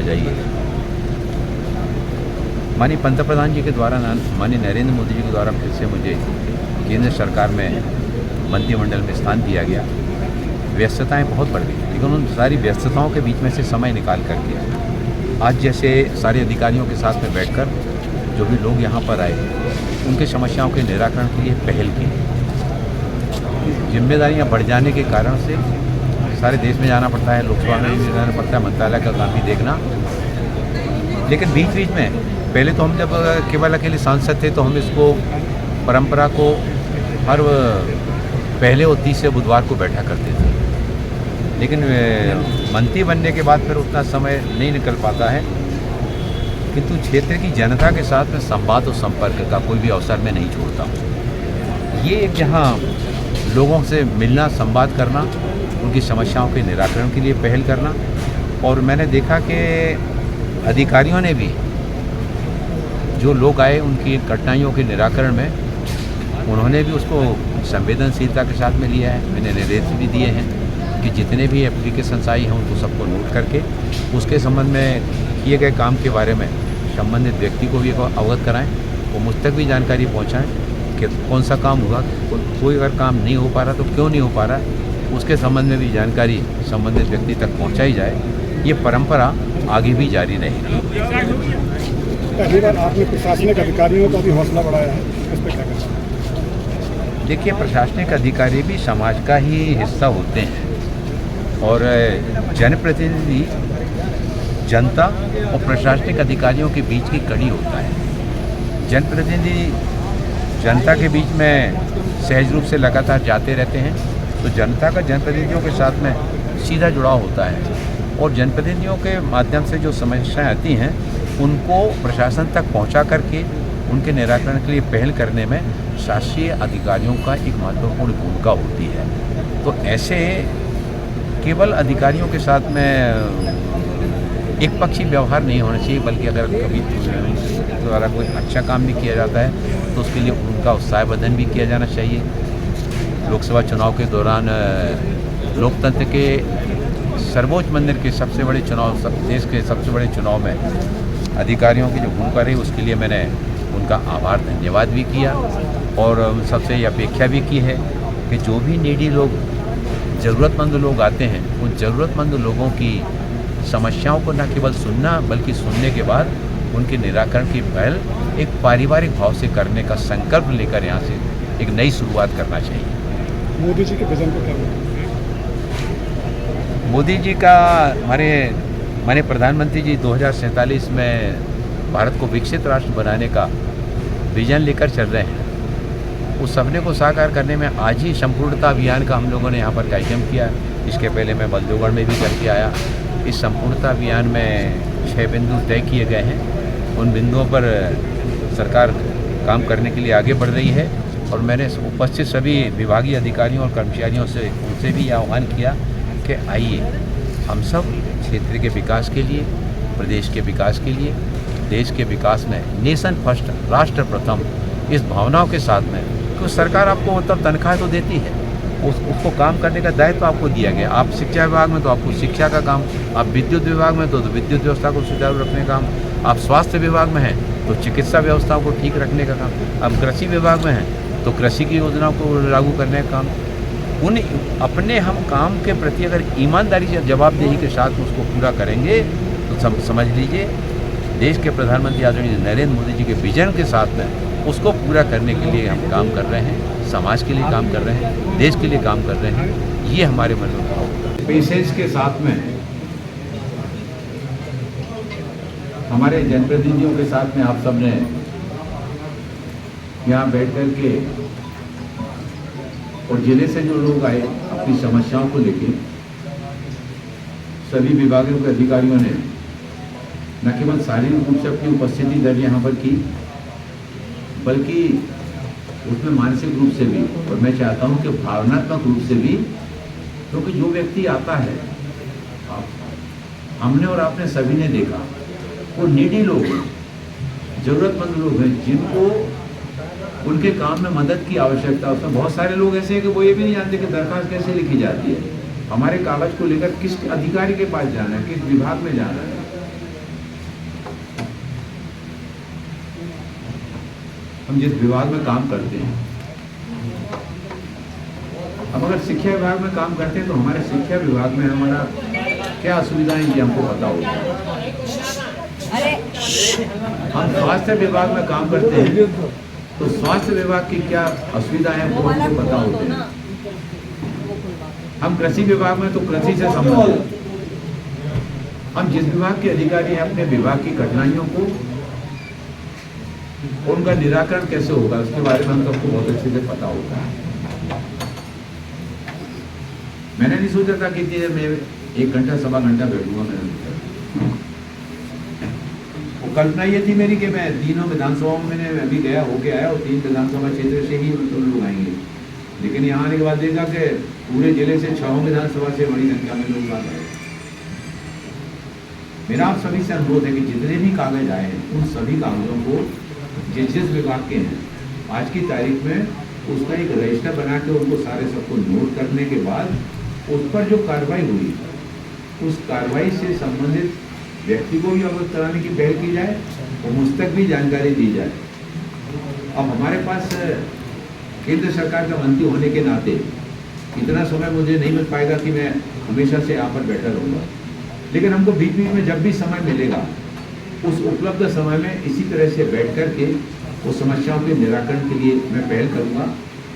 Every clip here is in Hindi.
जाइए। माननीय पंतप्रधान जी के द्वारा माननीय नरेंद्र मोदी जी के द्वारा फिर से मुझे केंद्र सरकार में मंत्रिमंडल में स्थान दिया गया। व्यस्तताएं बहुत बढ़ गई, लेकिन उन सारी व्यस्तताओं के बीच में से समय निकाल करके आज जैसे सारे अधिकारियों के साथ में बैठकर जो भी लोग यहाँ पर आए उनके समस्याओं के निराकरण के लिए पहल की। जिम्मेदारियाँ बढ़ जाने के कारण से सारे देश में जाना पड़ता है, लोकसभा में भी जाना पड़ता है, मंत्रालय का काम भी देखना। लेकिन बीच बीच में पहले तो हम जब केवल अकेले सांसद थे तो हम इसको परंपरा को हर पहले और तीसरे बुधवार को बैठा करते थे, लेकिन मंत्री बनने के बाद फिर उतना समय नहीं निकल पाता है। किंतु क्षेत्र की जनता के साथ में संवाद और संपर्क का कोई भी अवसर मैं नहीं छोड़ता हूँ। ये एक यहाँ लोगों से मिलना, संवाद करना, उनकी समस्याओं के निराकरण के लिए पहल करना। और मैंने देखा कि अधिकारियों ने भी जो लोग आए उनकी कठिनाइयों के निराकरण में उन्होंने भी उसको संवेदनशीलता के साथ में लिया है। मैंने निर्देश भी दिए हैं कि जितने भी एप्लीकेशंस आई हैं उनको सबको नोट करके उसके संबंध में किए गए काम के बारे में संबंधित व्यक्ति को भी अवगत कराएं, वो मुझ तक भी जानकारी पहुंचाएं कि कौन सा काम हुआ, कोई अगर काम नहीं हो पा रहा तो क्यों नहीं हो पा रहा, उसके संबंध में भी जानकारी संबंधित व्यक्ति तक पहुंचाई जाए। ये परंपरा आगे भी जारी रहेगी। पहली बार आपने प्रशासनिक अधिकारियों का भी हौसला बढ़ाया है, इस पर क्या कहना है? देखिए, प्रशासनिक अधिकारी भी समाज का ही हिस्सा होते हैं और जनप्रतिनिधि जनता और प्रशासनिक अधिकारियों के बीच की कड़ी होता है। जनप्रतिनिधि जनता के बीच में सहज रूप से लगातार जाते रहते हैं, तो जनता का जनप्रतिनिधियों के साथ में सीधा जुड़ाव होता है और जनप्रतिनिधियों के माध्यम से जो समस्याएं आती हैं उनको प्रशासन तक पहुंचा करके उनके निराकरण के लिए पहल करने में शासकीय अधिकारियों का एक महत्वपूर्ण भूमिका होती है। तो ऐसे केवल अधिकारियों के साथ में एक पक्षी व्यवहार नहीं होना चाहिए, बल्कि अगर कभी द्वारा कोई अच्छा काम भी किया जाता है तो उसके लिए उनका उत्साहवर्धन भी किया जाना चाहिए। लोकसभा चुनाव के दौरान लोकतंत्र के सर्वोच्च मंदिर के सबसे बड़े चुनाव, देश के सबसे बड़े चुनाव में अधिकारियों की जो भूमिका रही उसके लिए मैंने उनका आभार धन्यवाद भी किया और सबसे ये अपेक्षा भी की है कि जो भी नीडी लोग, ज़रूरतमंद लोग आते हैं, उन ज़रूरतमंद लोगों की समस्याओं को न केवल सुनना बल्कि सुनने के बाद उनके निराकरण की पहल एक पारिवारिक भाव से करने का संकल्प लेकर यहाँ से एक नई शुरुआत करना चाहिए। मोदी जी के विजन को क्या? मोदी जी का हमारे प्रधानमंत्री जी 2047 में भारत को विकसित राष्ट्र बनाने का विजन लेकर चल रहे हैं। उस सपने को साकार करने में आज ही संपूर्णता अभियान का हम लोगों ने यहाँ पर कार्यक्रम किया। इसके पहले मैं बलदेवगढ़ में भी करके आया। इस संपूर्णता अभियान में 6 बिंदु तय किए गए हैं। उन बिंदुओं पर सरकार काम करने के लिए आगे बढ़ रही है और मैंने उपस्थित सभी विभागीय अधिकारियों और कर्मचारियों से उनसे भी आह्वान किया कि आइए हम सब क्षेत्र के विकास के लिए, प्रदेश के विकास के लिए, देश के विकास में नेशन फर्स्ट, राष्ट्र प्रथम, इस भावनाओं के साथ में, तो सरकार आपको मतलब तनख्वाह तो देती है, उसको काम करने का दायित्व आपको दिया गया। आप शिक्षा विभाग में तो आपको शिक्षा का काम, आप विद्युत विभाग में तो विद्युत व्यवस्था को सुचारू रखने का काम, आप स्वास्थ्य विभाग में हैं तो चिकित्सा व्यवस्थाओं को ठीक रखने का काम, आप कृषि विभाग में हैं तो कृषि की योजनाओं को लागू करने का काम। उन अपने हम काम के प्रति अगर ईमानदारी से, जवाबदेही के साथ उसको पूरा करेंगे तो समझ लीजिए देश के प्रधानमंत्री आदरणीय नरेंद्र मोदी जी के विजन के साथ में उसको पूरा करने के लिए हम काम कर रहे हैं, समाज के लिए काम कर रहे हैं, देश के लिए काम कर रहे हैं। ये हमारे मनोभाव पेशेंस के साथ में हमारे जनप्रतिनिधियों के साथ में आप सब ने यहाँ बैठ कर के और जिले से जो लोग आए अपनी समस्याओं को लेकर सभी विभागों के अधिकारियों ने न केवल शारीरिक रूप से अपनी उपस्थिति दर्ज यहाँ पर की, बल्कि उसमें मानसिक रूप से भी, और मैं चाहता हूँ कि भावनात्मक रूप से भी, क्योंकि जो व्यक्ति आता है, हमने और आपने सभी ने देखा, वो नीडी लोग हैं, ज़रूरतमंद लोग हैं जिनको उनके काम में मदद की आवश्यकता। उसमें बहुत सारे लोग ऐसे हैं कि वो ये भी नहीं जानते कि दरख्वास्त कैसे लिखी जाती है, हमारे कागज़ को लेकर किस अधिकारी के पास जाना है, किस विभाग में जाना है। हम जिस विभाग में काम करते हैं, अब अगर शिक्षा विभाग में काम करते हैं तो हमारे शिक्षा विभाग में हमारा क्या असुविधाएं ये हमको पता होता है। हम स्वास्थ्य विभाग में काम करते हैं तो स्वास्थ्य विभाग की क्या असुविधाएं हैं वो हमको पता होते हैं। हम कृषि विभाग में तो कृषि से संबंधित हम जिस विभाग के अधिकारी हैं अपने विभाग की कठिनाइयों को उनका निराकरण कैसे होगा उसके बारे में हम सबको बहुत अच्छे से पता होता है। मैंने नहीं सोचा था कि मैं 1 घंटा सवा घंटा बैठूंगा। मैंने वो कल्पना ये थी मेरी कि मैं तीनों विधानसभाओं में मैंने अभी गया होके आया और 3 विधानसभा क्षेत्र से ही लोग आएंगे, लेकिन यहाँ आने के बाद देखा कि पूरे जिले से 6 विधानसभा से बड़ी संख्या में लोग आ गए। मेरा आप सभी से अनुरोध है कि जितने भी कागज आए हैं उन सभी कागजों को जिस विभाग के हैं आज की तारीख में उसका एक रजिस्टर बना के उनको सारे सबको नोट करने के बाद उस पर जो कार्रवाई हुई उस कार्रवाई से संबंधित व्यक्ति को भी अवगत कराने की पहल की जाए और मुझ तक भी जानकारी दी जाए। अब हमारे पास केंद्र सरकार का मंत्री होने के नाते इतना समय मुझे नहीं मिल पाएगा कि मैं हमेशा से यहाँ पर बैठा रहूँगा, लेकिन हमको बीच बीच में जब भी समय मिलेगा उस उपलब्ध समय में इसी तरह से बैठ कर के उस समस्याओं के निराकरण के लिए मैं पहल करूँगा।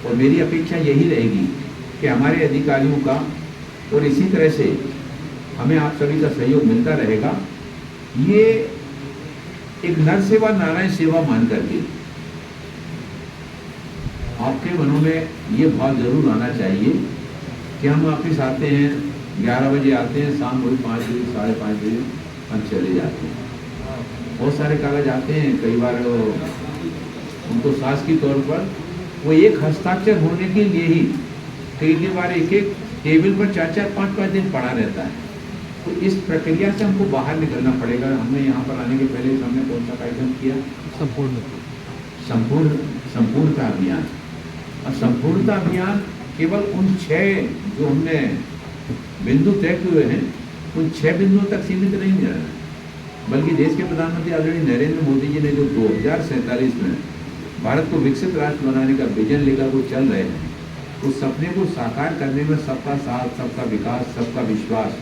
और मेरी अपेक्षा यही रहेगी कि हमारे अधिकारियों का और इसी तरह से हमें आप सभी का सहयोग मिलता रहेगा। ये एक नर सेवा नारायण सेवा मान करके आपके मनों में ये भाव जरूर आना चाहिए कि हम ऑफिस आते हैं 11 बजे आते हैं, शाम वही 5 बजे 5:30 बजे हम चले जाते हैं। बहुत सारे कागज आते हैं, कई बार उनको शासकीय तौर पर वो एक हस्ताक्षर होने के लिए ही कई बार एक टेबल पर 4-4, 5-5 दिन पड़ा रहता है। तो इस प्रक्रिया से हमको बाहर निकलना पड़ेगा। हमने यहाँ पर आने के पहले हमने कौन सा कार्यक्रम किया? संपूर्णता अभियान। और संपूर्णता अभियान केवल उन 6 जो हमने बिंदु तय हुए हैं उन 6 बिंदुओं तक सीमित नहीं रहना, बल्कि देश के प्रधानमंत्री आदरणीय नरेंद्र मोदी जी ने जो 2047 में भारत को विकसित राष्ट्र बनाने का विजन लेकर वो चल रहे हैं, उस सपने को साकार करने में सबका साथ, सबका विकास, सबका विश्वास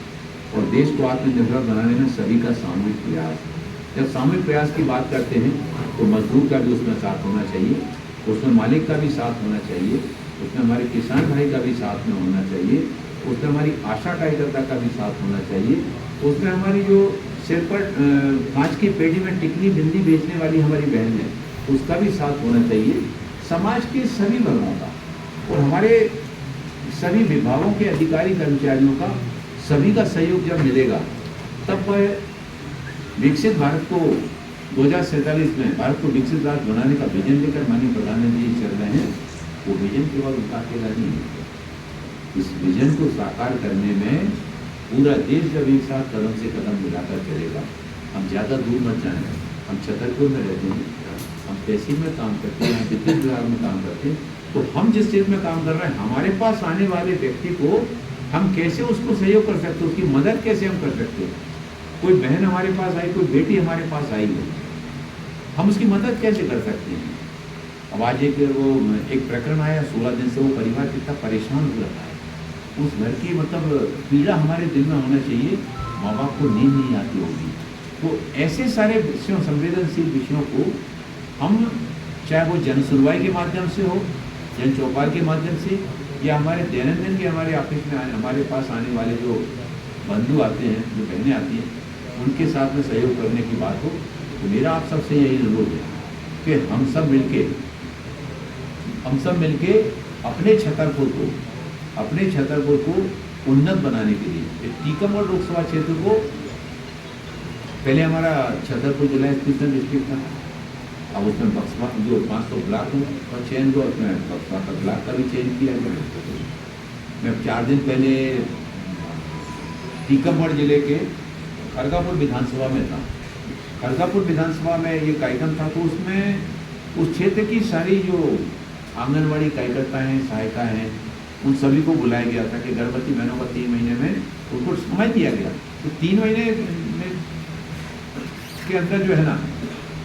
और देश को आत्मनिर्भर बनाने में सभी का सामूहिक प्रयास। जब सामूहिक प्रयास की बात करते हैं तो मजदूर का भी उसमें साथ होना चाहिए, उसमें मालिक का भी साथ होना चाहिए, उसमें हमारे किसान भाई का भी साथ में होना चाहिए, उसमें हमारी आशा कार्यकर्ता का भी साथ होना चाहिए, उसमें हमारी जो सिर पर कांच की पेटी में टिकली बिंदी बेचने वाली हमारी बहन है उसका भी साथ होना चाहिए। समाज के सभी वर्गों का और हमारे सभी विभागों के अधिकारी कर्मचारियों का सभी का सहयोग जब मिलेगा तब विकसित भारत को 2047 में भारत को विकसित राष्ट्र बनाने का विजन लेकर माननीय प्रधानमंत्री जी चल रहे हैं। वो विजन केवल उनका अकेला नहीं है, इस विजन को साकार करने में पूरा देश जब एक साथ कदम से कदम मिलाकर चलेगा। हम ज़्यादा दूर मत जाएं, हम छतरपुर में रहते हैं, हम तहसील में काम करते हैं, हम विद्युत विभाग में काम करते हैं, तो हम जिस चीज़ में काम कर रहे हैं हमारे पास आने वाले व्यक्ति को हम कैसे उसको सहयोग कर सकते हैं, उसकी मदद कैसे हम कर सकते हैं। कोई बहन हमारे पास आई, कोई बेटी हमारे पास आई है, हम उसकी मदद कैसे कर सकते हैं। अब आज एक प्रकरण आया, 16 दिन से वो परिवार कितना परेशान हो रहा है, उस घर की मतलब पीड़ा हमारे दिल में होना चाहिए। माँ बाप को नींद नहीं आती होगी, तो ऐसे सारे विषयों, संवेदनशील विषयों को हम चाहे वो जन सुनवाई के माध्यम से हो, जन चौपाल के माध्यम से, या हमारे दैनंदिन के हमारे ऑफिस में हमारे पास आने वाले जो बंधु आते हैं, जो बहनें आती हैं, उनके साथ में सहयोग करने की बात हो, तो मेरा आप सबसे यही अनुरोध है कि हम सब मिलके अपने छतरपुर को उन्नत बनाने के लिए टीकमगढ़ लोकसभा क्षेत्र को, पहले हमारा छतरपुर जिला स्पेशल डिस्ट्रिक्ट था, अब उसमें बक्सवा जो 500 ब्लॉक का चयन हुआ, उसमें बक्सवा का ब्लॉक का भी चयन किया गया। मैं 4 दिन पहले टीकमगढ़ जिले के खरगापुर विधानसभा में था। खरगापुर विधानसभा में ये कार्यक्रम था, तो उसमें उस क्षेत्र की सारी जो आंगनबाड़ी कार्यकर्ता हैं, सहायिका हैं, उन सभी को बुलाया गया था कि गर्भवती बहनों का 3 महीने में उनको समय दिया गया। तो 3 महीने के अंदर जो है ना,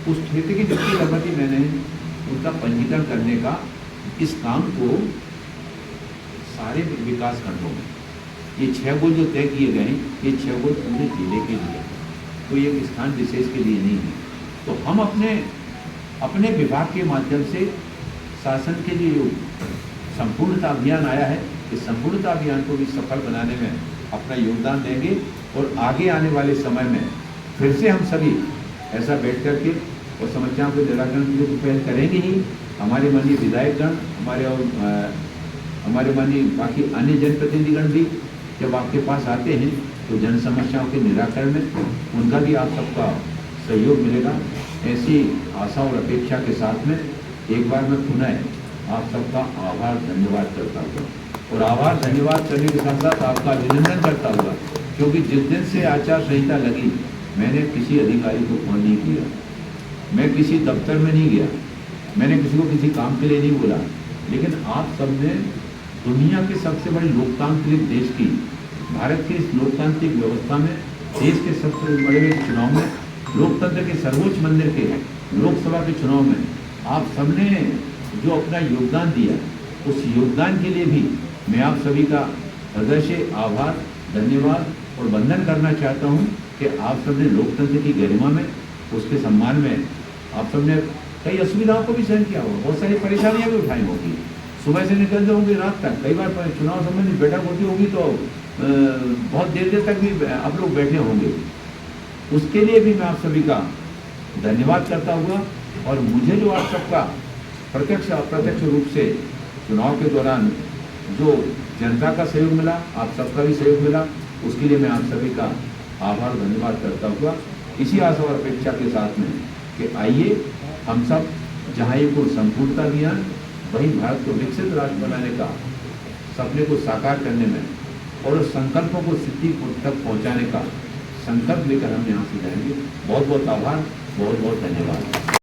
उस क्षेत्र की जितनी गर्भवती बहनें हैं उनका पंजीकरण करने का इस काम को सारे विकास खंडों में ये 6 गोल जो तय किए गए ये 6 गोल पूरे जिले के लिए कोई एक स्थान विशेष के लिए नहीं है। तो हम अपने विभाग के माध्यम से शासन के लिए जो संपूर्णता अभियान आया है इस संपूर्णता अभियान को भी सफल बनाने में अपना योगदान देंगे और आगे आने वाले समय में फिर से हम सभी ऐसा बैठ करके और समस्याओं के निराकरण के लिए तो पहल करेंगे ही। हमारे माननीय विधायकगण हमारे माननीय बाकी अन्य जनप्रतिनिधिगण भी जब आपके पास आते हैं तो जन समस्याओं के निराकरण में उनका भी आप सबका सहयोग मिलेगा। ऐसी आशा और अपेक्षा के साथ में एक बार मैं पुनः आप सबका आभार धन्यवाद करता हूँ और आभार धन्यवाद करने के साथ साथ आपका अभिनंदन करता हुआ, क्योंकि जिस दिन से आचार संहिता लगी मैंने किसी अधिकारी को फोन नहीं किया, मैं किसी दफ्तर में नहीं गया, मैंने किसी को किसी काम के लिए नहीं बोला, लेकिन आप सबने दुनिया के सबसे बड़े लोकतांत्रिक देश की भारत की इस लोकतांत्रिक व्यवस्था में देश के सबसे बड़े चुनाव में लोकतंत्र के सर्वोच्च मंदिर के लोकसभा के चुनाव में आप सबने जो अपना योगदान दिया उस योगदान के लिए भी मैं आप सभी का हृदय से आभार धन्यवाद और वंदन करना चाहता हूं कि आप सबने लोकतंत्र की गरिमा में उसके सम्मान में आप सबने कई असुविधाओं को भी सहन किया होगा, बहुत सारी परेशानियां भी उठाई होगी, सुबह से निकलते होंगे रात तक, कई बार चुनाव संबंधी बैठक होती होगी तो बहुत देर तक भी आप लोग बैठे होंगे। उसके लिए भी मैं आप सभी का धन्यवाद करता हुआ और मुझे जो आप सबका प्रत्यक्ष अप्रत्यक्ष रूप से चुनाव के दौरान जो जनता का सहयोग मिला, आप सबका भी सहयोग मिला, उसके लिए मैं आप सभी का आभार धन्यवाद करता हुआ इसी आशा और अपेक्षा के साथ में कि आइए हम सब जहाँ ये को संपूर्णता अभियान वही भारत को विकसित राष्ट्र बनाने का सपने को साकार करने में और उस संकल्पों को सिद्धि तक पहुँचाने का संकल्प लेकर हम यहाँ से जाएंगे। बहुत बहुत आभार, बहुत बहुत धन्यवाद।